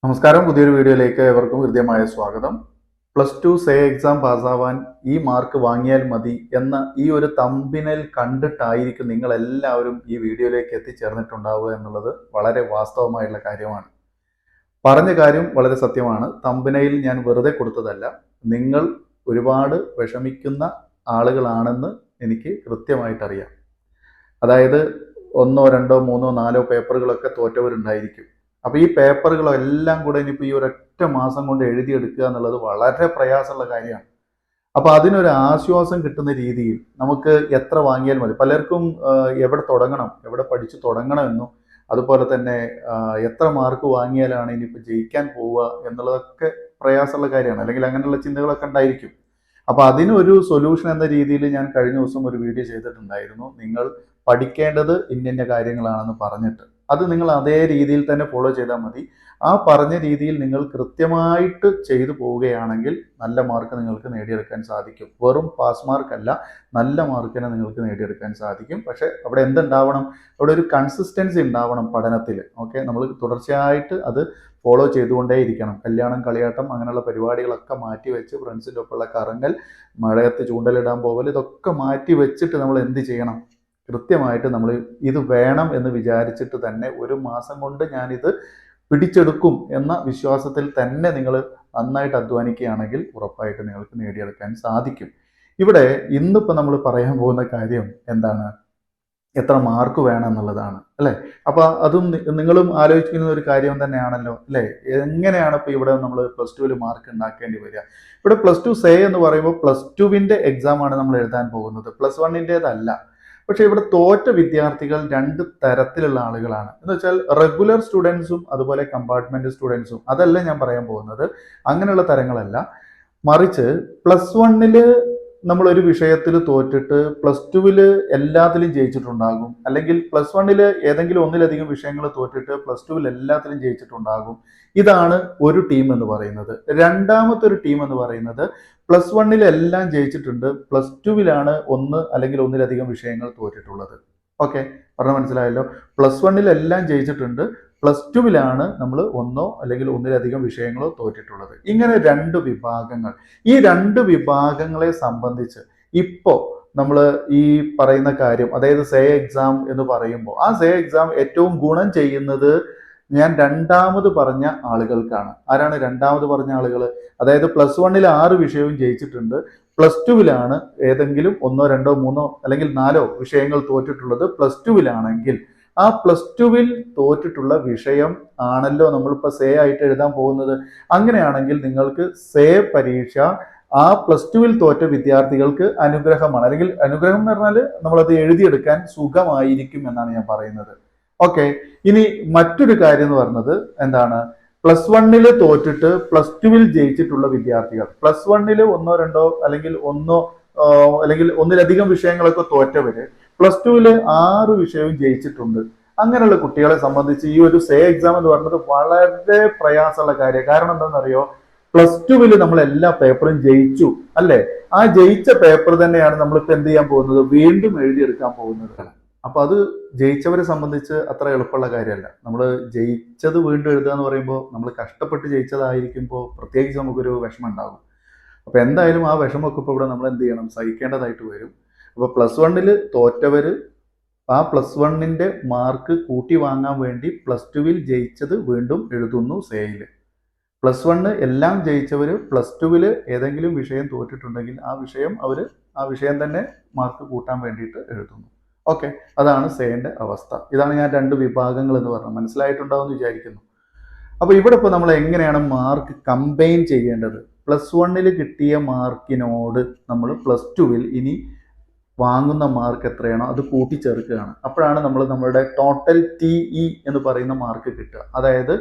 നമസ്കാരം. പുതിയൊരു വീഡിയോയിലേക്ക് ഏവർക്കും ഹൃദ്യമായ സ്വാഗതം. +2 സേ എക്സാം പാസ്സാവാൻ ഈ മാർക്ക് വാങ്ങിയാൽ മതി എന്ന ഈ ഒരു തമ്പിനൽ കണ്ടിട്ടായിരിക്കും നിങ്ങൾ എല്ലാവരും ഈ വീഡിയോയിലേക്ക് എത്തിച്ചേർന്നിട്ടുണ്ടാവുക എന്നുള്ളത് വളരെ വാസ്തവമായുള്ള കാര്യമാണ്. പറഞ്ഞ കാര്യം വളരെ സത്യമാണ്. തമ്പിനയിൽ ഞാൻ വെറുതെ കൊടുത്തതല്ല. നിങ്ങൾ ഒരുപാട് വിഷമിക്കുന്ന ആളുകളാണെന്ന് എനിക്ക് കൃത്യമായിട്ടറിയാം. അതായത് 1, 2, 3, 4 പേപ്പറുകളൊക്കെ തോറ്റവരുണ്ടായിരിക്കും. അപ്പോൾ ഈ പേപ്പറുകളെല്ലാം കൂടെ ഇനിയിപ്പോൾ ഈ ഒരൊറ്റ മാസം കൊണ്ട് എഴുതിയെടുക്കുക എന്നുള്ളത് വളരെ പ്രയാസമുള്ള കാര്യമാണ്. അപ്പോൾ അതിനൊരു ആശ്വാസം കിട്ടുന്ന രീതിയിൽ നമുക്ക് എത്ര വാങ്ങിയാൽ മതി. പലർക്കും എവിടെ തുടങ്ങണം, എവിടെ പഠിച്ചു തുടങ്ങണമെന്നും അതുപോലെ തന്നെ എത്ര മാർക്ക് വാങ്ങിയാലാണ് ഇനിയിപ്പോൾ ജയിക്കാൻ പോവുക എന്നുള്ളതൊക്കെ പ്രയാസമുള്ള കാര്യമാണ്. അല്ലെങ്കിൽ അങ്ങനെയുള്ള ചിന്തകളൊക്കെ ഉണ്ടായിരിക്കും. അപ്പോൾ അതിനൊരു സൊല്യൂഷൻ എന്ന രീതിയിൽ ഞാൻ കഴിഞ്ഞ ദിവസം ഒരു വീഡിയോ ചെയ്തിട്ടുണ്ടായിരുന്നു. നിങ്ങൾ പഠിക്കേണ്ടത് ഇന്ന കാര്യങ്ങളാണെന്ന് പറഞ്ഞിട്ട് അത് നിങ്ങൾ അതേ രീതിയിൽ തന്നെ ഫോളോ ചെയ്താൽ മതി. ആ പറഞ്ഞ രീതിയിൽ നിങ്ങൾ കൃത്യമായിട്ട് ചെയ്തു പോവുകയാണെങ്കിൽ നല്ല മാർക്ക് നിങ്ങൾക്ക് നേടിയെടുക്കാൻ സാധിക്കും. വെറും പാസ് മാർക്കല്ല, നല്ല മാർക്കിനെ നിങ്ങൾക്ക് നേടിയെടുക്കാൻ സാധിക്കും. പക്ഷെ അവിടെ എന്തുണ്ടാവണം? അവിടെ ഒരു കൺസിസ്റ്റൻസി ഉണ്ടാവണം പഠനത്തിൽ. ഓക്കെ, നമ്മൾ തുടർച്ചയായിട്ട് അത് ഫോളോ ചെയ്തുകൊണ്ടേയിരിക്കണം. കല്യാണം, കളിയാട്ടം അങ്ങനെയുള്ള പരിപാടികളൊക്കെ മാറ്റി വെച്ച് ഫ്രണ്ട്സിൻ്റെ ഒപ്പമുള്ള കറങ്ങൽ, മഴയത്ത് ചൂണ്ടലിടാൻ പോകൽ, ഇതൊക്കെ മാറ്റി വെച്ചിട്ട് നമ്മൾ എന്ത് ചെയ്യണം? കൃത്യമായിട്ട് നമ്മൾ ഇത് വേണം എന്ന് വിചാരിച്ചിട്ട് തന്നെ ഒരു മാസം കൊണ്ട് ഞാനിത് പിടിച്ചെടുക്കും എന്ന വിശ്വാസത്തിൽ തന്നെ നിങ്ങൾ നന്നായിട്ട് അധ്വാനിക്കുകയാണെങ്കിൽ ഉറപ്പായിട്ട് നിങ്ങൾക്ക് നേടിയെടുക്കാൻ സാധിക്കും. ഇവിടെ ഇന്നിപ്പോൾ നമ്മൾ പറയാൻ പോകുന്ന കാര്യം എന്താണ്? എത്ര മാർക്ക് വേണം എന്നുള്ളതാണ്, അല്ലേ? അപ്പോൾ അതും നിങ്ങളും ആലോചിക്കുന്ന ഒരു കാര്യം തന്നെയാണല്ലോ, അല്ലേ? എങ്ങനെയാണ് ഇപ്പോൾ ഇവിടെ നമ്മൾ +2 മാർക്ക് ഉണ്ടാക്കേണ്ടി വരിക? ഇവിടെ +2 സേ എന്ന് പറയുമ്പോൾ +2വിൻ്റെ എക്സാമാണ് നമ്മൾ എഴുതാൻ പോകുന്നത്, +1ൻ്റേതല്ല. പക്ഷേ ഇവിടെ തോറ്റ വിദ്യാർത്ഥികൾ രണ്ട് തരത്തിലുള്ള ആളുകളാണ്. എന്ന് വെച്ചാൽ റെഗുലർ സ്റ്റുഡൻസും അതുപോലെ കമ്പാർട്ട്മെന്റ് സ്റ്റുഡൻസും. അതല്ല ഞാൻ പറയാൻ പോകുന്നത്, അങ്ങനെയുള്ള തരങ്ങളല്ല. മറിച്ച് +1 നമ്മളൊരു വിഷയത്തിൽ തോറ്റിട്ട് +2 എല്ലാത്തിലും ജയിച്ചിട്ടുണ്ടാകും. അല്ലെങ്കിൽ +1 ഏതെങ്കിലും ഒന്നിലധികം വിഷയങ്ങൾ തോറ്റിട്ട് +2 എല്ലാത്തിലും ജയിച്ചിട്ടുണ്ടാകും. ഇതാണ് ഒരു ടീം എന്ന് പറയുന്നത്. രണ്ടാമത്തെ ഒരു ടീം എന്ന് പറയുന്നത് +1 എല്ലാം ജയിച്ചിട്ടുണ്ട്, +2 ഒന്ന് അല്ലെങ്കിൽ ഒന്നിലധികം വിഷയങ്ങൾ തോറ്റിട്ടുള്ളത്. ഓക്കെ, പറഞ്ഞ മനസ്സിലായല്ലോ. +1 എല്ലാം ജയിച്ചിട്ടുണ്ട്, +2 നമ്മൾ ഒന്നോ അല്ലെങ്കിൽ ഒന്നിലധികം വിഷയങ്ങളോ തോറ്റിട്ടുള്ളത്. ഇങ്ങനെ രണ്ട് വിഭാഗങ്ങൾ. ഈ രണ്ട് വിഭാഗങ്ങളെ സംബന്ധിച്ച് ഇപ്പോൾ നമ്മൾ ഈ പറയുന്ന കാര്യം, അതായത് സേ എക്സാം എന്ന് പറയുമ്പോൾ ആ സേ എക്സാം ഏറ്റവും ഗുണം ചെയ്യുന്നത് ഞാൻ രണ്ടാമത് പറഞ്ഞ ആളുകൾക്കാണ്. ആരാണ് രണ്ടാമത് പറഞ്ഞ ആളുകൾ? അതായത് +1 6 വിഷയവും ജയിച്ചിട്ടുണ്ട്, +2 ഏതെങ്കിലും 1, 2, 3 അല്ലെങ്കിൽ 4 വിഷയങ്ങൾ തോറ്റിട്ടുള്ളത്. +2 ആ +2 തോറ്റിട്ടുള്ള വിഷയം ആണല്ലോ നമ്മളിപ്പോൾ സേ ആയിട്ട് എഴുതാൻ പോകുന്നത്. അങ്ങനെയാണെങ്കിൽ നിങ്ങൾക്ക് സേ പരീക്ഷ ആ +2 തോറ്റ വിദ്യാർത്ഥികൾക്ക് അനുഗ്രഹമാണ്. അല്ലെങ്കിൽ അനുഗ്രഹം എന്ന് പറഞ്ഞാൽ നമ്മളത് എഴുതിയെടുക്കാൻ സുഖമായിരിക്കും എന്നാണ് ഞാൻ പറയുന്നത്. ഓക്കെ, ഇനി മറ്റൊരു കാര്യം എന്ന് പറഞ്ഞത് എന്താണ്? +1 തോറ്റിട്ട് +2 ജയിച്ചിട്ടുള്ള വിദ്യാർത്ഥികൾ, +1 ഒന്നോ രണ്ടോ അല്ലെങ്കിൽ അല്ലെങ്കിൽ ഒന്നിലധികം വിഷയങ്ങളൊക്കെ തോറ്റവര് +2 6 വിഷയവും ജയിച്ചിട്ടുണ്ട്. അങ്ങനെയുള്ള കുട്ടികളെ സംബന്ധിച്ച് ഈ ഒരു സേ എക്സാം എന്ന് പറയുന്നത് വളരെ പ്രയാസമുള്ള കാര്യം. കാരണം എന്താണെന്നറിയോ? +2 നമ്മൾ എല്ലാ പേപ്പറും ജയിച്ചു, അല്ലെ? ആ ജയിച്ച പേപ്പർ തന്നെയാണ് നമ്മളിപ്പോൾ എന്ത് ചെയ്യാൻ പോകുന്നത്? വീണ്ടും എഴുതിയെടുക്കാൻ പോകുന്നത്. അപ്പൊ അത് ജയിച്ചവരെ സംബന്ധിച്ച് അത്ര എളുപ്പമുള്ള കാര്യമല്ല. നമ്മൾ ജയിച്ചത് വീണ്ടും എഴുതുക എന്ന് പറയുമ്പോൾ നമ്മൾ കഷ്ടപ്പെട്ട് ജയിച്ചതായിരിക്കുമ്പോൾ പ്രത്യേകിച്ച് നമുക്കൊരു വിഷമം ഉണ്ടാകും. അപ്പൊ എന്തായാലും ആ വിഷമമൊക്കെ ഇപ്പോൾ ഇവിടെ നമ്മൾ എന്ത് ചെയ്യണം? സഹിക്കേണ്ടതായിട്ട് വരും. അപ്പൊ +1 തോറ്റവര് ആ +1ന്റെ മാർക്ക് കൂട്ടി വാങ്ങാൻ വേണ്ടി +2 ജയിച്ചത് വീണ്ടും എഴുതുന്നു സേയിൽ. +1 എല്ലാം ജയിച്ചവര് +2 ഏതെങ്കിലും വിഷയം തോറ്റിട്ടുണ്ടെങ്കിൽ ആ വിഷയം തന്നെ മാർക്ക് കൂട്ടാൻ വേണ്ടിയിട്ട് എഴുതുന്നു. ഓക്കെ, അതാണ് സേന്റെ അവസ്ഥ. ഇതാണ് ഞാൻ രണ്ട് വിഭാഗങ്ങൾ എന്ന് പറഞ്ഞത്. മനസ്സിലായിട്ടുണ്ടാവും എന്ന് വിചാരിക്കുന്നു. അപ്പോൾ ഇവിടെ ഇപ്പോൾ നമ്മൾ എങ്ങനെയാണ് മാർക്ക് കമ്പൈൻ ചെയ്യേണ്ടത്? +1 കിട്ടിയ മാർക്കിനോട് നമ്മൾ +2 ഇനി വാങ്ങുന്ന മാർക്ക് എത്രയാണോ അത് കൂട്ടിച്ചേർക്കുകയാണ്. അപ്പോഴാണ് നമ്മൾ നമ്മുടെ ടോട്ടൽ TE എന്ന് പറയുന്ന മാർക്ക് കിട്ടുക. അതായത്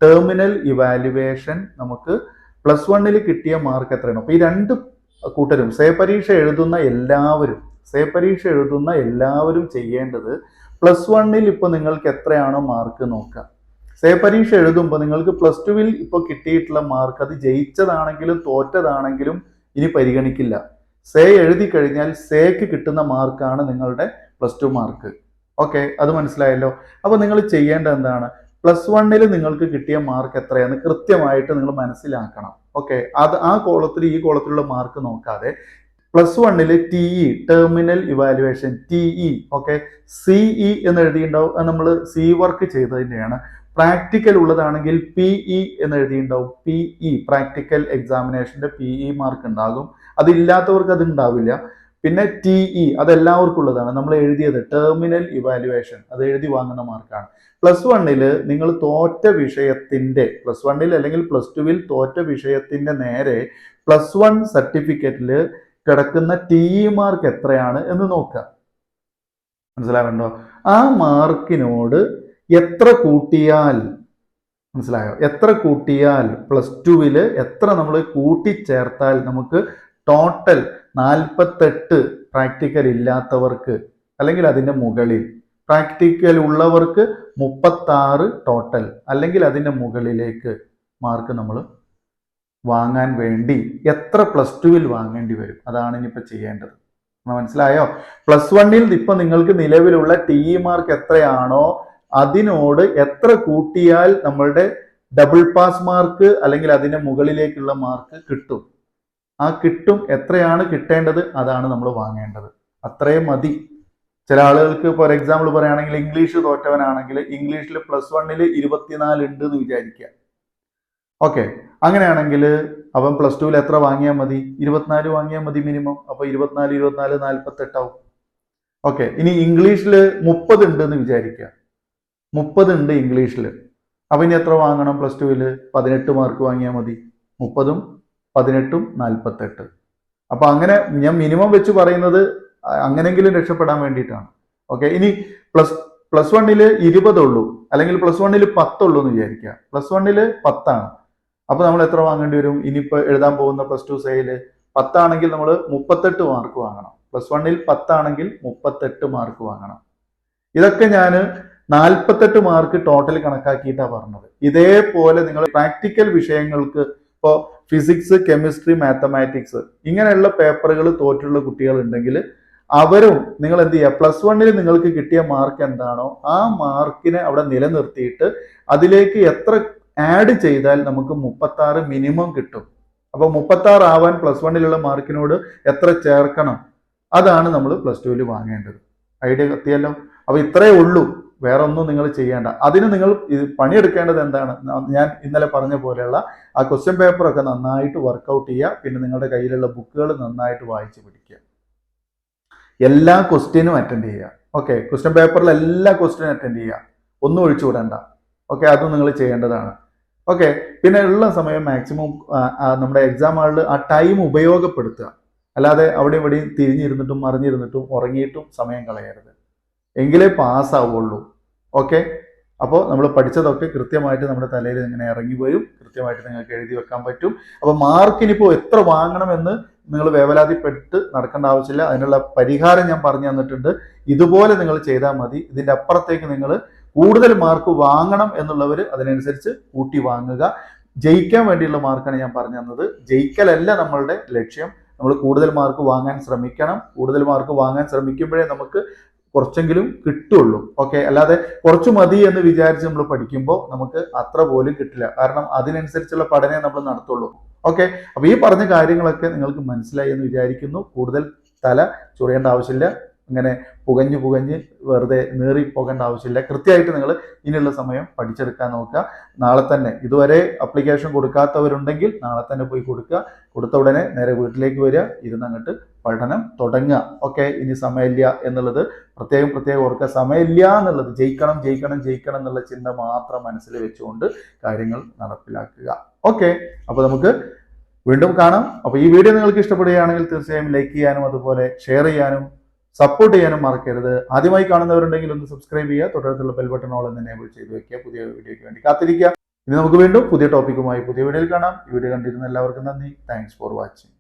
ടെർമിനൽ ഇവാലുവേഷൻ നമുക്ക് +1 കിട്ടിയ മാർക്ക് എത്രയാണോ. അപ്പോൾ ഈ രണ്ട് കൂട്ടരും സേ പരീക്ഷ എഴുതുന്ന എല്ലാവരും ചെയ്യേണ്ടത് +1 ഇപ്പോൾ നിങ്ങൾക്ക് എത്രയാണോ മാർക്ക് നോക്കുക. സേ പരീക്ഷ എഴുതുമ്പോൾ നിങ്ങൾക്ക് +2 ഇപ്പോൾ കിട്ടിയിട്ടുള്ള മാർക്ക് അത് ജയിച്ചതാണെങ്കിലും തോറ്റതാണെങ്കിലും ഇനി പരിഗണിക്കില്ല. സേ എഴുതി കഴിഞ്ഞാൽ സേക്ക് കിട്ടുന്ന മാർക്കാണ് നിങ്ങളുടെ +2 മാർക്ക്. ഓക്കെ, അത് മനസ്സിലായല്ലോ. അപ്പോൾ നിങ്ങൾ ചെയ്യേണ്ടത് എന്താണ്? +1 നിങ്ങൾക്ക് കിട്ടിയ മാർക്ക് എത്രയാന്ന് കൃത്യമായിട്ട് നിങ്ങൾ മനസ്സിലാക്കണം. ഓക്കെ, അത് ആ കോളത്തിൽ ഈ കോളത്തിലുള്ള മാർക്ക് നോക്കാതെ +1 TE terminal evaluation TE, okay, CE എന്ന് എഴുതിയിട്ടുണ്ടാവും. നമ്മൾ സി വർക്ക് ചെയ്തതിൻ്റെയാണ്. പ്രാക്ടിക്കൽ ഉള്ളതാണെങ്കിൽ PE എന്ന് എഴുതിയിട്ടുണ്ടാവും. PE പ്രാക്ടിക്കൽ എക്സാമിനേഷന്റെ PE മാർക്ക് ഉണ്ടാകും. അതില്ലാത്തവർക്ക് അത് ഉണ്ടാവില്ല. പിന്നെ TE അതെല്ലാവർക്കും ഉള്ളതാണ്. നമ്മൾ എഴുതിയത് ടെർമിനൽ ഇവാലുവേഷൻ, അത് എഴുതി വാങ്ങുന്ന മാർക്കാണ്. +1 നിങ്ങൾ തോറ്റ വിഷയത്തിന്റെ +1 അല്ലെങ്കിൽ +2 തോറ്റ വിഷയത്തിന്റെ നേരെ +1 സർട്ടിഫിക്കറ്റിൽ കിടക്കുന്ന TE മാർക്ക് എത്രയാണ് എന്ന് നോക്കുക. മനസ്സിലാവുന്നുണ്ടോ? ആ മാർക്കിനോട് എത്ര കൂട്ടിയാൽ, മനസ്സിലായോ, എത്ര കൂട്ടിയാൽ +2 എത്ര നമ്മൾ കൂട്ടിച്ചേർത്താൽ നമുക്ക് ടോട്ടൽ 48 പ്രാക്ടിക്കൽ ഇല്ലാത്തവർക്ക് അല്ലെങ്കിൽ അതിൻ്റെ മുകളിൽ, പ്രാക്ടിക്കൽ ഉള്ളവർക്ക് 36 ടോട്ടൽ അല്ലെങ്കിൽ അതിൻ്റെ മുകളിലേക്ക് മാർക്ക് നമ്മൾ വാങ്ങാൻ വേണ്ടി എത്ര +2 വാങ്ങേണ്ടി വരും, അതാണ് ഇനിയിപ്പോൾ ചെയ്യേണ്ടത്. മനസ്സിലായോ? +1 ഇപ്പൊ നിങ്ങൾക്ക് നിലവിലുള്ള TE മാർക്ക് എത്രയാണോ അതിനോട് എത്ര കൂട്ടിയാൽ നമ്മളുടെ ഡബിൾ പാസ് മാർക്ക് അല്ലെങ്കിൽ അതിന്റെ മുകളിലേക്കുള്ള മാർക്ക് കിട്ടും. ആ കിട്ടും, എത്രയാണ് കിട്ടേണ്ടത് അതാണ് നമ്മൾ വാങ്ങേണ്ടത്. അത്രയും മതി. ചില ആളുകൾക്ക് ഫോർ എക്സാമ്പിൾ പറയുകയാണെങ്കിൽ ഇംഗ്ലീഷ് തോറ്റവനാണെങ്കിൽ ഇംഗ്ലീഷിൽ +1 24 ഉണ്ട് എന്ന് വിചാരിക്കുക. ഓക്കെ, അങ്ങനെയാണെങ്കിൽ അവൻ +2 എത്ര വാങ്ങിയാൽ മതി? 24 വാങ്ങിയാൽ മതി മിനിമം. അപ്പൊ 24 24 48 ആവും. ഓക്കെ, ഇനി ഇംഗ്ലീഷിൽ 30 ഉണ്ട് എന്ന് വിചാരിക്കുക. 30 ഉണ്ട് ഇംഗ്ലീഷിൽ. അപ്പൊ ഇനി എത്ര വാങ്ങണം? +2 18 മാർക്ക് വാങ്ങിയാൽ മതി. 30ഉം 18ഉം 48. അപ്പൊ അങ്ങനെ ഞാൻ മിനിമം വെച്ച് പറയുന്നത് അങ്ങനെങ്കിലും രക്ഷപ്പെടാൻ വേണ്ടിയിട്ടാണ്. ഓക്കെ, ഇനി +1 20 ഉള്ളൂ അല്ലെങ്കിൽ +1 10 ഉള്ളൂ എന്ന് വിചാരിക്കുക. +1 10 ആണ്. അപ്പൊ നമ്മൾ എത്ര വാങ്ങേണ്ടി വരും? ഇനിയിപ്പോ എഴുതാൻ പോകുന്ന +2 സെയിൽ 10 ആണെങ്കിൽ നമ്മൾ 38 മാർക്ക് വാങ്ങണം. +1 10 ആണെങ്കിൽ 38 മാർക്ക് വാങ്ങണം. ഇതൊക്കെ ഞാൻ 48 മാർക്ക് ടോട്ടൽ കണക്കാക്കിയിട്ടാണ് പറഞ്ഞത്. ഇതേപോലെ നിങ്ങൾ പ്രാക്ടിക്കൽ വിഷയങ്ങൾക്ക്, ഇപ്പോൾ ഫിസിക്സ്, കെമിസ്ട്രി, മാത്തമാറ്റിക്സ് ഇങ്ങനെയുള്ള പേപ്പറുകൾ തോറ്റുള്ള കുട്ടികൾ ഉണ്ടെങ്കിൽ അവരും നിങ്ങൾ എന്ത് ചെയ്യുക, +1 നിങ്ങൾക്ക് കിട്ടിയ മാർക്ക് എന്താണോ ആ മാർക്കിനെ അവിടെ നിലനിർത്തിയിട്ട് അതിലേക്ക് എത്ര ആഡ് ചെയ്താൽ നമുക്ക് 36 മിനിമം കിട്ടും. അപ്പൊ 36 ആവാൻ +1 മാർക്കിനോട് എത്ര ചേർക്കണം, അതാണ് നമ്മൾ +2 വാങ്ങേണ്ടത്. ഐഡിയ എത്തിയല്ലോ? അപ്പൊ ഇത്രയേ ഉള്ളൂ, വേറെ ഒന്നും നിങ്ങൾ ചെയ്യേണ്ട. അതിന് നിങ്ങൾ പണിയെടുക്കേണ്ടത് എന്താണ്? ഞാൻ ഇന്നലെ പറഞ്ഞ പോലെയുള്ള ആ ക്വസ്റ്റ്യൻ പേപ്പറൊക്കെ നന്നായിട്ട് വർക്കൗട്ട് ചെയ്യുക. പിന്നെ നിങ്ങളുടെ കയ്യിലുള്ള ബുക്കുകൾ നന്നായിട്ട് വായിച്ച് പിടിക്കുക. എല്ലാ ക്വസ്റ്റ്യനും അറ്റൻഡ് ചെയ്യുക. ഓക്കെ, ക്വസ്റ്റ്യൻ പേപ്പറിൽ എല്ലാ ക്വസ്റ്റ്യനും അറ്റൻഡ് ചെയ്യുക, ഒന്നും ഒഴിച്ചുവിടണ്ട. ഓക്കെ, അതും നിങ്ങൾ ചെയ്യേണ്ടതാണ്. ഓക്കെ, പിന്നെ ഉള്ള സമയം മാക്സിമം നമ്മുടെ എക്സാം ഹാളിൽ ആ ടൈം ഉപയോഗപ്പെടുത്തുക. അല്ലാതെ അവിടെ ഇവിടെയും തിരിഞ്ഞിരുന്നിട്ടും മറിഞ്ഞിരുന്നിട്ടും ഉറങ്ങിയിട്ടും സമയം കളയരുത്. എങ്കിലേ പാസ്സാവുള്ളൂ. ഓക്കെ, അപ്പോൾ നമ്മൾ പഠിച്ചതൊക്കെ കൃത്യമായിട്ട് നമ്മുടെ തലയിൽ ഇങ്ങനെ ഇറങ്ങി വരും. കൃത്യമായിട്ട് നിങ്ങൾക്ക് എഴുതി വെക്കാൻ പറ്റും. അപ്പോൾ മാർക്കിനിപ്പോൾ എത്ര വാങ്ങണമെന്ന് നിങ്ങൾ വേവലാതിപ്പെട്ട് നടക്കേണ്ട ആവശ്യമില്ല. അതിനുള്ള പരിഹാരം ഞാൻ പറഞ്ഞു തന്നിട്ടുണ്ട്. ഇതുപോലെ നിങ്ങൾ ചെയ്താൽ മതി. ഇതിൻ്റെ അപ്പുറത്തേക്ക് നിങ്ങൾ കൂടുതൽ മാർക്ക് വാങ്ങണം എന്നുള്ളവർ അതിനനുസരിച്ച് കൂട്ടി വാങ്ങുക. ജയിക്കാൻ വേണ്ടിയുള്ള മാർക്കാണ് ഞാൻ പറഞ്ഞു തന്നത്. ജയിക്കലല്ല നമ്മളുടെ ലക്ഷ്യം. നമ്മൾ കൂടുതൽ മാർക്ക് വാങ്ങാൻ ശ്രമിക്കണം. കൂടുതൽ മാർക്ക് വാങ്ങാൻ ശ്രമിക്കുമ്പോഴേ നമുക്ക് കുറച്ചെങ്കിലും കിട്ടുള്ളൂ. ഓക്കെ, അല്ലാതെ കുറച്ച് മതി എന്ന് വിചാരിച്ച് നമ്മൾ പഠിക്കുമ്പോൾ നമുക്ക് അത്ര പോലും കിട്ടില്ല. കാരണം അതിനനുസരിച്ചുള്ള പഠനമേ നമ്മൾ നടത്തുള്ളൂ. ഓക്കെ, അപ്പൊ ഈ പറഞ്ഞ കാര്യങ്ങളൊക്കെ നിങ്ങൾക്ക് മനസ്സിലായി എന്ന് വിചാരിക്കുന്നു. കൂടുതൽ തല ചൊറിയേണ്ട ആവശ്യമില്ല. ഇങ്ങനെ പുകഞ്ഞ് വെറുതെ നേറി പോകേണ്ട ആവശ്യമില്ല. കൃത്യമായിട്ട് നിങ്ങൾ ഇനിയുള്ള സമയം പഠിച്ചെടുക്കാൻ നോക്കുക. നാളെ തന്നെ, ഇതുവരെ അപ്ലിക്കേഷൻ കൊടുക്കാത്തവരുണ്ടെങ്കിൽ നാളെ തന്നെ പോയി കൊടുക്കുക. കൊടുത്ത ഉടനെ നേരെ വീട്ടിലേക്ക് വരിക, ഇരുന്നങ്ങോട്ട് പഠനം തുടങ്ങുക. ഓക്കെ, ഇനി സമയമില്ല എന്നുള്ളത് പ്രത്യേകം ഓർക്കുക. സമയമില്ല എന്നുള്ളത് ജയിക്കണം എന്നുള്ള ചിന്ത മാത്രം മനസ്സിൽ വെച്ചുകൊണ്ട് കാര്യങ്ങൾ നടപ്പിലാക്കുക. ഓക്കെ, അപ്പോൾ നമുക്ക് വീണ്ടും കാണാം. അപ്പോൾ ഈ വീഡിയോ നിങ്ങൾക്ക് ഇഷ്ടപ്പെടുകയാണെങ്കിൽ തീർച്ചയായും ലൈക്ക് ചെയ്യാനും അതുപോലെ ഷെയർ ചെയ്യാനും സപ്പോർട്ട് ചെയ്യാനും മറക്കരുത്. ആദ്യമായി കാണുന്നവരുണ്ടെങ്കിൽ ഒന്ന് സബ്സ്ക്രൈബ് ചെയ്യുക. തൊട്ടടുത്തുള്ള ബെൽ ബട്ടൺ ഓൾ എന്ന് എനേബിൾ ചെയ്ത് വെക്കുക. പുതിയ വീഡിയോയ്ക്ക് വേണ്ടി കാത്തിരിക്കുക. ഇനി നമുക്ക് വീണ്ടും പുതിയ ടോപ്പിക്കുമായി പുതിയ വീഡിയോയിൽ കാണാം. ഈ വീഡിയോ കണ്ടിരുന്ന എല്ലാവർക്കും നന്ദി. Thanks for watching.